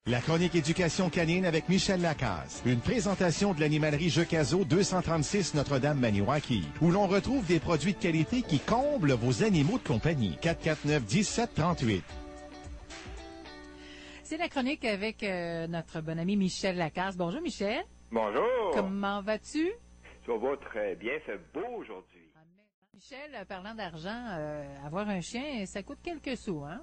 La chronique éducation canine avec Michel Lacaze. Une présentation de l'animalerie Jeux-Cazot 236 Notre-Dame-Maniwaki, où l'on retrouve des produits de qualité qui comblent vos animaux de compagnie. 449-1738. C'est la chronique avec notre bon ami Michel Lacaze. Bonjour Michel. Bonjour. Comment vas-tu? Ça va très bien, c'est beau aujourd'hui. Michel, parlant d'argent, avoir un chien, ça coûte quelques sous, hein?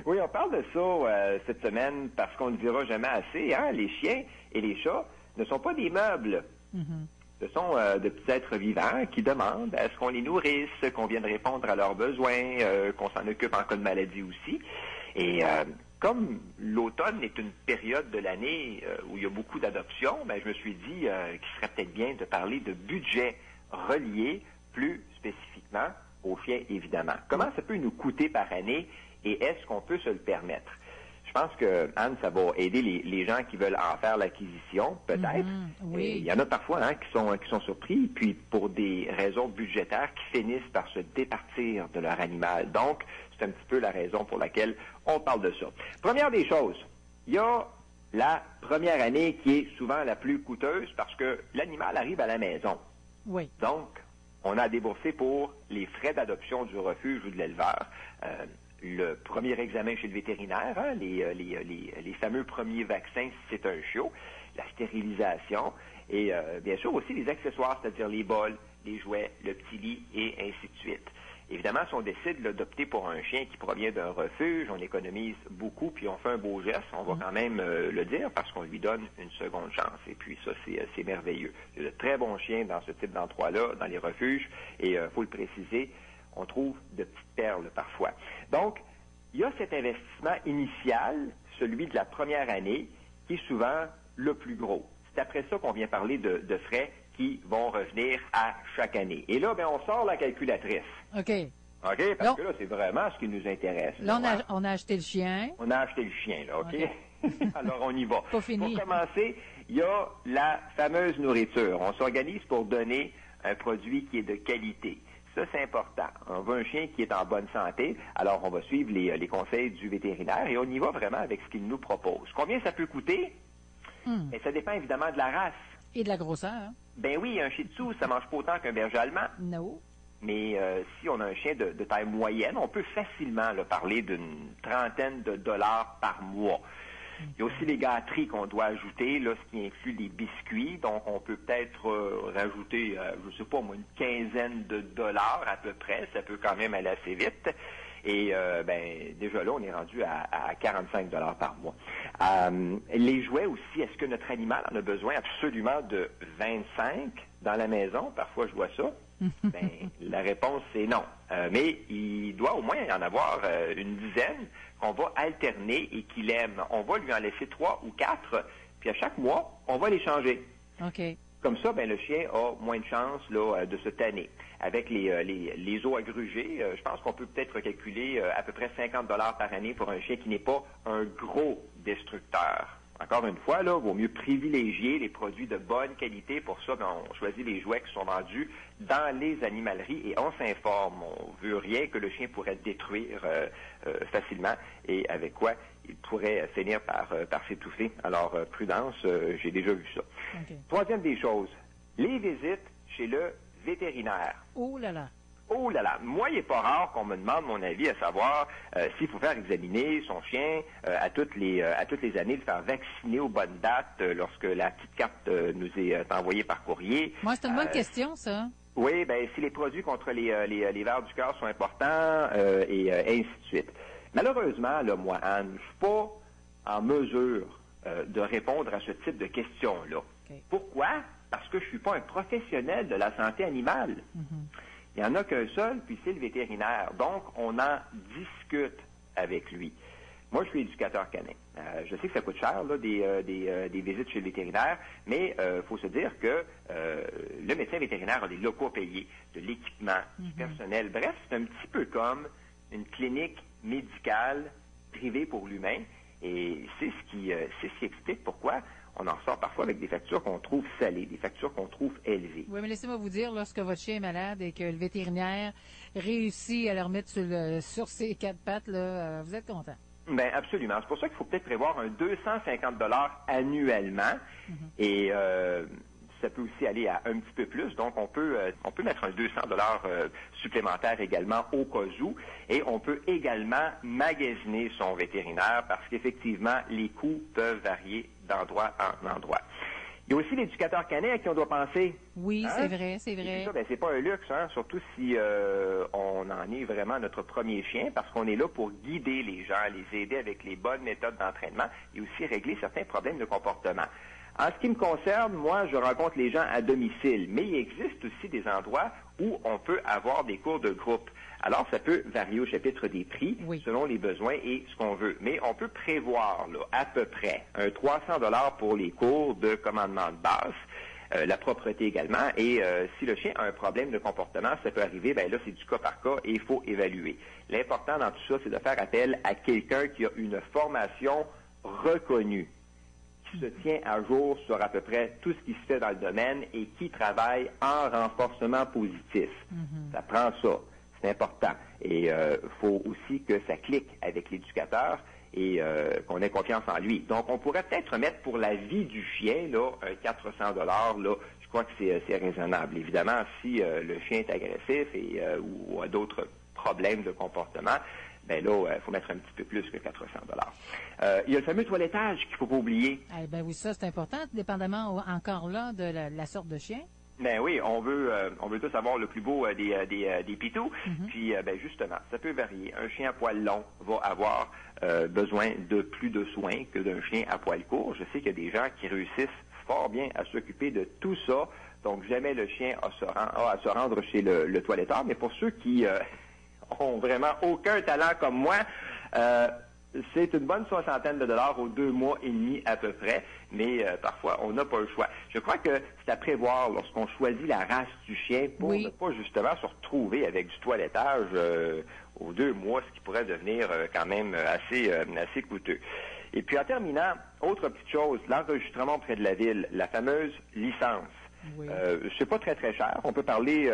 Oui, on parle de ça cette semaine parce qu'on ne dira jamais assez, hein? Les chiens et les chats ne sont pas des meubles. Mm-hmm. Ce sont de petits êtres vivants qui demandent à ce qu'on les nourrisse, qu'on vienne répondre à leurs besoins, qu'on s'en occupe en cas de maladie aussi. Et comme l'automne est une période de l'année où il y a beaucoup d'adoptions, ben, je me suis dit qu'il serait peut-être bien de parler de budget relié plus spécifiquement aux chiens, évidemment. Comment ça peut nous coûter par année et est-ce qu'on peut se le permettre? Je pense que, Anne, ça va aider les gens qui veulent en faire l'acquisition, peut-être. Oui. Il y en a parfois qui sont surpris, puis pour des raisons budgétaires, qui finissent par se départir de leur animal. Donc, c'est un petit peu la raison pour laquelle on parle de ça. Première des choses, il y a la première année qui est souvent la plus coûteuse parce que l'animal arrive à la maison. Oui. Donc, on a déboursé pour les frais d'adoption du refuge ou de l'éleveur. Le premier examen chez le vétérinaire, hein, les fameux premiers vaccins si c'est un chiot, la stérilisation et bien sûr aussi les accessoires, c'est-à-dire les bols, les jouets, le petit lit et ainsi de suite. Évidemment, si on décide d'opter pour un chien qui provient d'un refuge, on économise beaucoup puis on fait un beau geste, on va quand même le dire parce qu'on lui donne une seconde chance. Et puis ça, c'est merveilleux. Il y a de très bons chiens dans ce type d'endroit-là, dans les refuges, et faut le préciser, on trouve de petites perles parfois. Donc, il y a cet investissement initial, celui de la première année, qui est souvent le plus gros. C'est après ça qu'on vient parler de frais qui vont revenir à chaque année. Et là, ben, on sort la calculatrice. OK. OK? Parce que là, c'est vraiment ce qui nous intéresse. Là, on a acheté le chien. On a acheté le chien, là, OK? Alors, on y va. Pas fini. Pour commencer, il y a la fameuse nourriture. On s'organise pour donner un produit qui est de qualité. Ça, c'est important. On veut un chien qui est en bonne santé, alors on va suivre les conseils du vétérinaire et on y va vraiment avec ce qu'il nous propose. Combien ça peut coûter? Et ça dépend évidemment de la race. Et de la grosseur. Ben oui, un Shih Tzu, ça mange pas autant qu'un berger allemand. Non. Mais si on a un chien de taille moyenne, on peut facilement parler d'une trentaine de dollars par mois. Il y a aussi les gâteries qu'on doit ajouter, là, ce qui inclut les biscuits. Donc, on peut peut-être rajouter, je sais pas moi, une quinzaine de dollars à peu près. Ça peut quand même aller assez vite. Et déjà là, on est rendu à 45 dollars par mois. Les jouets aussi, est-ce que notre animal en a besoin absolument de 25 dans la maison? Parfois, je vois ça. La réponse, c'est non. Mais il doit au moins y en avoir une dizaine qu'on va alterner et qu'il aime. On va lui en laisser 3 ou 4, puis à chaque mois, on va les changer. OK. Comme ça, ben, le chien a moins de chances de se tanner. Avec les os agrugés, je pense qu'on peut peut-être calculer à peu près 50 dollars par année pour un chien qui n'est pas un gros destructeur. Encore une fois, là, vaut mieux privilégier les produits de bonne qualité. Pour ça, ben, on choisit les jouets qui sont vendus dans les animaleries et on s'informe. On veut rien que le chien pourrait détruire facilement et avec quoi il pourrait finir par s'étouffer. Alors, prudence, j'ai déjà vu ça. Okay. Troisième des choses, les visites chez le vétérinaire. Oh là là. Oh là là, moi, il n'est pas rare qu'on me demande mon avis à savoir s'il faut faire examiner son chien à toutes les années, le faire vacciner aux bonnes dates lorsque la petite carte nous est envoyée par courrier. Moi, c'est une bonne question, ça. Oui, ben si les produits contre les vers du cœur sont importants et ainsi de suite. Malheureusement, là, moi, Anne, je suis pas en mesure de répondre à ce type de questions-là. Okay. Pourquoi? Parce que je suis pas un professionnel de la santé animale. Il n'y en a qu'un seul, puis c'est le vétérinaire. Donc, on en discute avec lui. Moi, je suis éducateur canin. Je sais que ça coûte cher, là, des visites chez le vétérinaire, mais faut se dire que le médecin vétérinaire a des locaux payés, de l'équipement, du personnel. Bref, c'est un petit peu comme une clinique médicale privée pour l'humain. Et c'est ce qui explique pourquoi on en sort parfois avec des factures qu'on trouve salées, des factures qu'on trouve élevées. Oui, mais laissez-moi vous dire, lorsque votre chien est malade et que le vétérinaire réussit à le remettre sur ses 4 pattes, là, vous êtes content. Ben absolument. C'est pour ça qu'il faut peut-être prévoir un 250 annuellement. Et ça peut aussi aller à un petit peu plus. Donc, on peut mettre un 200 supplémentaire également au cas où. Et on peut également magasiner son vétérinaire parce qu'effectivement, les coûts peuvent varier d'endroit en endroit. Il y a aussi l'éducateur canin à qui on doit penser. Oui, c'est vrai, c'est vrai. Ça, ben, c'est pas un luxe, hein, surtout si on en est vraiment notre premier chien, parce qu'on est là pour guider les gens, les aider avec les bonnes méthodes d'entraînement et aussi régler certains problèmes de comportement. En ce qui me concerne, moi, je rencontre les gens à domicile, mais il existe aussi des endroits où on peut avoir des cours de groupe. Alors, ça peut varier au chapitre des prix, selon les besoins et ce qu'on veut. Mais on peut prévoir, là, à peu près, un 300 $ pour les cours de commandement de base, la propreté également. Et si le chien a un problème de comportement, ça peut arriver, ben là, c'est du cas par cas et il faut évaluer. L'important dans tout ça, c'est de faire appel à quelqu'un qui a une formation reconnue, qui se tient à jour sur à peu près tout ce qui se fait dans le domaine et qui travaille en renforcement positif. Ça prend ça. C'est important. Et il faut aussi que ça clique avec l'éducateur et qu'on ait confiance en lui. Donc, on pourrait peut-être mettre pour la vie du chien, là, 400 $, là, je crois que c'est raisonnable. Évidemment, si le chien est agressif et ou a d'autres problèmes de comportement, ben là, il faut mettre un petit peu plus que 400 $. Il y a le fameux toilettage qu'il ne faut pas oublier. Eh ben oui, ça, c'est important, dépendamment encore là de la sorte de chien. Ben oui, on veut tous avoir le plus beau des pitous. Puis, ben justement, ça peut varier. Un chien à poil long va avoir besoin de plus de soins que d'un chien à poil court. Je sais qu'il y a des gens qui réussissent fort bien à s'occuper de tout ça. Donc, jamais le chien a à se rendre chez le toiletteur. Mais pour ceux qui ont vraiment aucun talent comme moi, c'est une bonne soixantaine de dollars aux 2 mois et demi à peu près, mais parfois on n'a pas le choix. Je crois que c'est à prévoir lorsqu'on choisit la race du chien pour ne pas justement se retrouver avec du toilettage aux 2 mois, ce qui pourrait devenir quand même assez coûteux. Et puis en terminant, autre petite chose, l'enregistrement près de la ville, la fameuse licence. C'est pas très très cher. On peut parler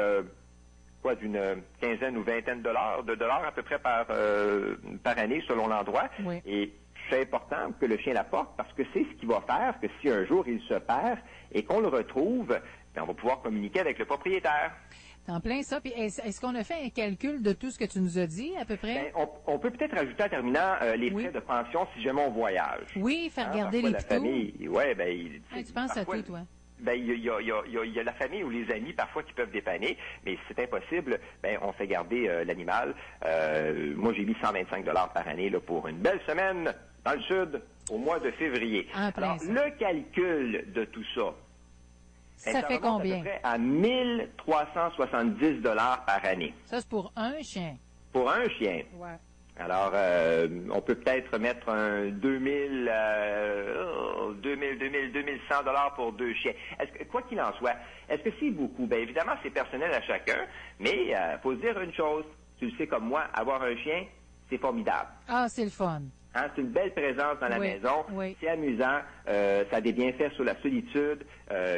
d'une quinzaine ou vingtaine de dollars à peu près par année selon l'endroit. Et c'est important que le chien la porte parce que c'est ce qui va faire que si un jour il se perd et qu'on le retrouve, bien, on va pouvoir communiquer avec le propriétaire. En plein ça. Puis est-ce qu'on a fait un calcul de tout ce que tu nous as dit à peu près? Bien, on peut peut-être rajouter en terminant les frais de pension si jamais on voyage. Oui, faire garder les pitous. Oui, bien... tu penses à tout, toi? Ben, il y a la famille ou les amis parfois qui peuvent dépanner, mais si c'est impossible, ben, on fait garder l'animal. Moi, j'ai mis 125 $ par année là, pour une belle semaine dans le sud au mois de février. Alors, le calcul de tout ça, ça fait combien? À peu près à 1 370 $ par année. Ça, c'est pour un chien? Pour un chien. Ouais. Alors, on peut peut-être mettre un 2100 $ pour 2 chiens. Quoi qu'il en soit, est-ce que c'est beaucoup? Bien, évidemment, c'est personnel à chacun, mais il faut se dire une chose. Tu le sais comme moi, avoir un chien, c'est formidable. Ah, c'est le fun. Hein, c'est une belle présence dans la maison. C'est amusant. Ça a des bienfaits sur la solitude,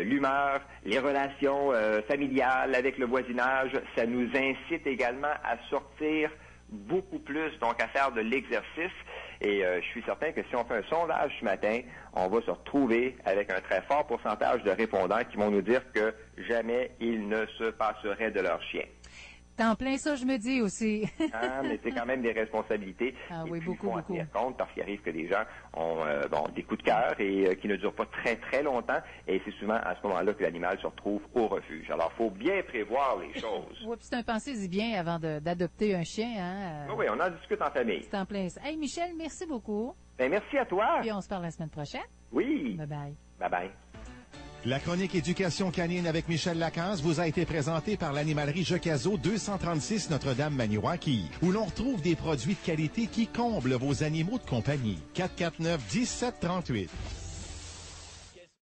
l'humeur, les relations familiales avec le voisinage. Ça nous incite également à sortir beaucoup plus, donc à faire de l'exercice. Et je suis certain que si on fait un sondage ce matin, on va se retrouver avec un très fort pourcentage de répondants qui vont nous dire que jamais ils ne se passeraient de leur chien. T'en plein ça, je me dis aussi. Mais c'est quand même des responsabilités. Ah et oui, puis, beaucoup, il faut en tenir compte parce qu'il arrive que des gens ont des coups de cœur et qui ne durent pas très, très longtemps. Et c'est souvent à ce moment-là que l'animal se retrouve au refuge. Alors, il faut bien prévoir les choses. Oui, puis c'est un pensez-y bien avant d'adopter un chien. Hein? Oui, on en discute en famille. C'est en plein ça. Hey, Michel, merci beaucoup. Ben, merci à toi. Puis on se parle la semaine prochaine. Oui. Bye-bye. Bye-bye. La chronique Éducation canine avec Michel Lacasse vous a été présentée par l'animalerie Jocazo 236 Notre-Dame-Maniwaki, où l'on retrouve des produits de qualité qui comblent vos animaux de compagnie. 449-1738.